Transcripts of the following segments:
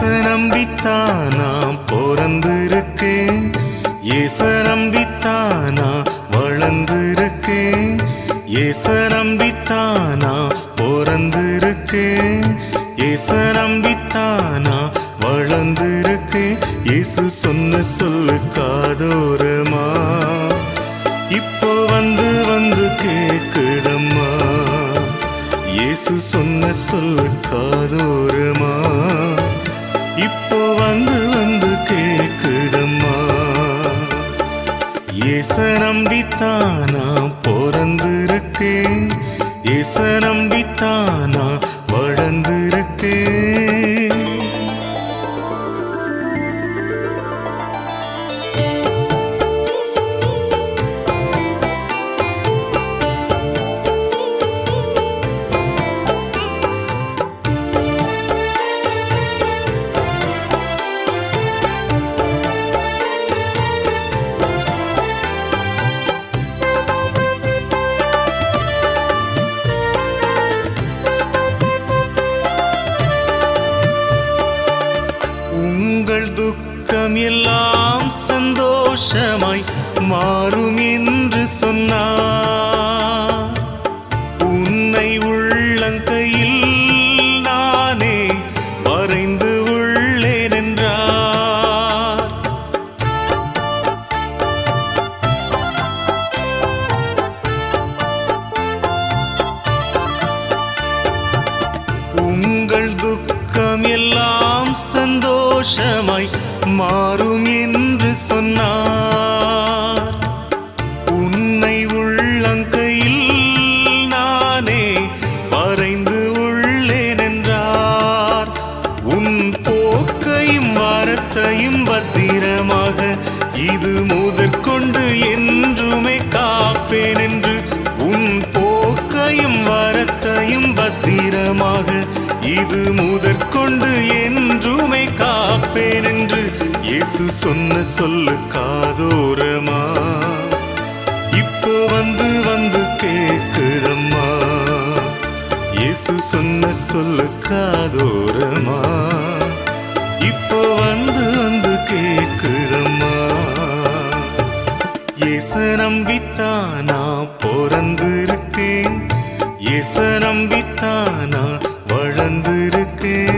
ஏச நம்பித்தானா பிறந்திருக்கேன், ஏச நம்பித்தானா வளர்ந்திருக்கேன், ஏச நம்பித்தானா பிறந்திருக்கேன், ஏச நம்பித்தானா வளர்ந்திருக்கேன். இயேசு சொன்ன சொல்லு காதோரமா இப்போ வந்து வந்து கேக்குதம்மா. இயேசு சொன்ன சொல்லு காதோரமா இப்போ வந்து வந்து கேக்குதம்மா. ஏச நம்பித்தானா பிறந்திருக்கேன், ஏச நம்பித்தானா வளர்ந்திருக்கேன். உங்கள் துக்கம் எல்லாம் சந்தோஷமாய் மாறும் என்று சொன்னார். உன்னை உள்ளங்கையில் நானே வரைந்து உள்ளேன் என்றார். உங்கள் துக்கம் எல்லாம் சந்தோஷமாய் மாறும் என்று சொன்னார். உன்னை உள்ளங்கையில் நானே வரைந்து உள்ளேன் என்றார். உன் போக்கையும் வரத்தையும் பத்திரமாக இது முதற்கொண்டு என்றுமே காப்பேன் என்று. உன் போக்கையும் வரத்தையும் பத்திரமாக இது முதற்கொண்டு என்றுமே காப்பேன் என்று. இயேசு சொன்ன சொல்லு காதோரமா இப்போ வந்து வந்து கேக்குதம்மா. இயேசு சொன்ன சொல்லு காதோரமா இப்போ வந்து வந்து கேக்குதம்மா. ஏச நம்பித்தானா பிறந்திருக்கேன், ஏச நம்பித்தானா வளர்ந்திருக்கேன்.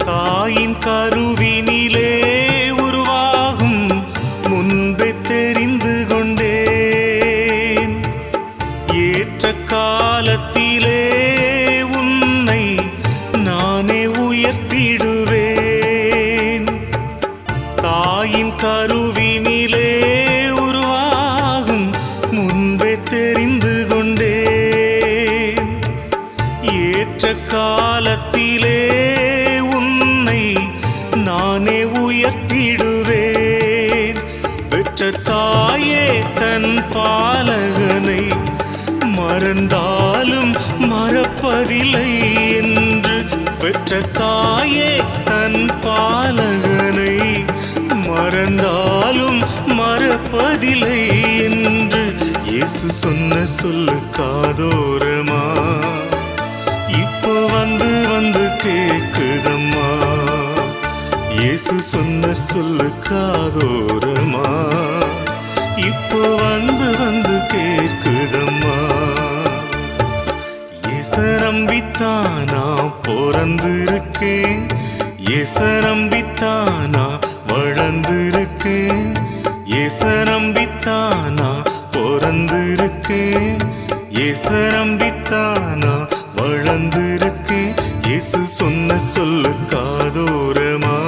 தாயின் கருவினிலே உருவாகும் முன்பே தெரிந்து கொண்டேன். ஏற்ற காலத்திலே உன்னை நானே உயர்த்திடுவேன். தாயின் கருவினிலே உருவாகும் முன்பே தெரிந்து கொண்டேன். ஏற்ற காலத்திலே நானே உயர்த்திடுவேன். பெற்ற தாயே தன் பாலகனை மறந்தாலும் மறப்பதில்லை என்று. பெற்ற தாயே தன் பாலகனை மறந்தாலும் மறப்பதில்லை என்று. இயேசு சொன்ன சொல்லு காதோரமா இப்போ வந்து வந்து கேக்குதம்மா. இயேசு சொன்ன சொல்லு காதோரமா இப்போ வந்து வந்து கேக்குதம்மா. ஏச நம்பித்தானா பிறந்திருக்கேன், ஏச நம்பித்தானா வளர்ந்திருக்கேன், ஏச நம்பித்தானா பிறந்திருக்கேன், ஏச நம்பித்தானா வளர்ந்திருக்கேன். இயேசு சொன்ன சொல்லு காதோரமா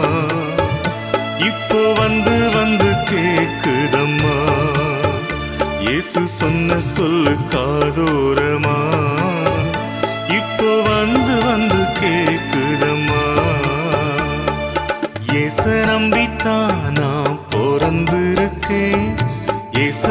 இப்போ வந்து வந்து கேக்குதம்மா. இயேசு சொன்ன சொல்லு காதோரமா இப்போ வந்து வந்து கேக்குதம்மா. ஏச நம்பித்தானா ஏச